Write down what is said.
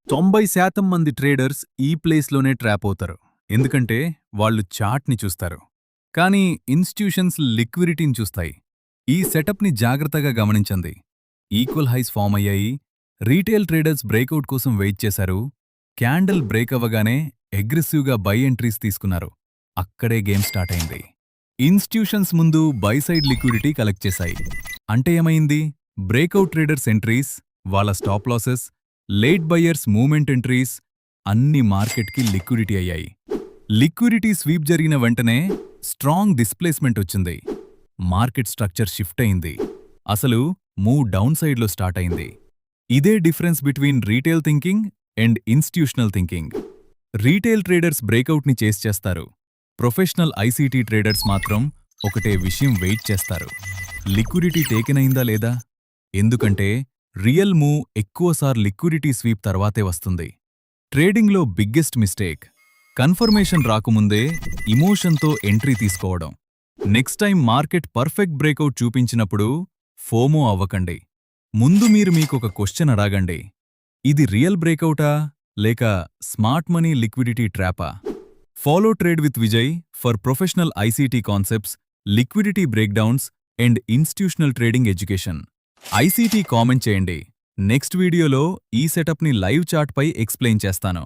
90% మంది ట్రేడర్స్ ఈ ప్లేస్లోనే ట్రాప్ అవుతారు. ఎందుకంటే వాళ్ళు చార్ట్ని చూస్తారు. కానీ ఇన్స్టిట్యూషన్స్ లిక్విడిటీని చూస్తాయి. ఈ సెటప్ని జాగ్రత్తగా గమనించండి. ఈక్వల్ హైస్ ఫామ్ అయ్యాయి, రీటైల్ ట్రేడర్స్ బ్రేక్అవుట్ కోసం వెయిట్ చేశారు, క్యాండిల్ బ్రేక్ అవ్వగానే అగ్రెసివ్గా బై ఎంట్రీస్ తీసుకున్నారు. అక్కడే గేమ్ స్టార్ట్ అయింది. ఇన్స్టిట్యూషన్స్ ముందు బై సైడ్ లిక్విడిటీ కలెక్ట్ చేశాయి. అంటే ఏమైంది? బ్రేక్అవుట్ ట్రేడర్స్ ఎంట్రీస్, వాళ్ళ stop losses, late buyers movement entries అన్ని మార్కెట్కి లిక్విడిటీ అయ్యాయి. లిక్విడిటీ స్వీప్ జరిగిన వెంటనే స్ట్రాంగ్ డిస్ప్లేస్మెంట్ వచ్చింది. మార్కెట్ స్ట్రక్చర్ షిఫ్ట్ అయింది. అసలు మూవ్ డౌన్ సైడ్లో స్టార్ట్ అయింది. ఇదే difference between retail thinking and institutional thinking. Retail traders బ్రేక్అవుట్ని చేస్ చేస్తారు. ప్రొఫెషనల్ ఐసీటీ ట్రేడర్స్ మాత్రం ఒకటే విషయం వెయిట్ చేస్తారు: లిక్విడిటీ టేకెన్ అయిందా లేదా. ఎందుకంటే రియల్ మూవ్ ఎక్కువసార్ లిక్విడిటీ స్వీప్ తర్వాతే వస్తుంది. ట్రేడింగ్లో బిగ్గెస్ట్ మిస్టేక్ కన్ఫర్మేషన్ రాకముందే ఇమోషన్తో ఎంట్రీ తీసుకోవడం. Next time market perfect breakout చూపించినప్పుడు ఫోమో అవ్వకండి. ముందు మీరు మీకొక క్వశ్చన్ అడగండి: ఇది రియల్ బ్రేక్అవుటా లేక స్మార్ట్ మనీ లిక్విడిటీ ట్రాపా? Follow trade with Vijay for professional ICT concepts, liquidity breakdowns and institutional trading education. ICT comment చేయండి. నెక్స్ట్ వీడియోలో ఈ సెటప్ని లైవ్ చార్ట్ పై ఎక్స్ప్లెయిన్ చేస్తాను.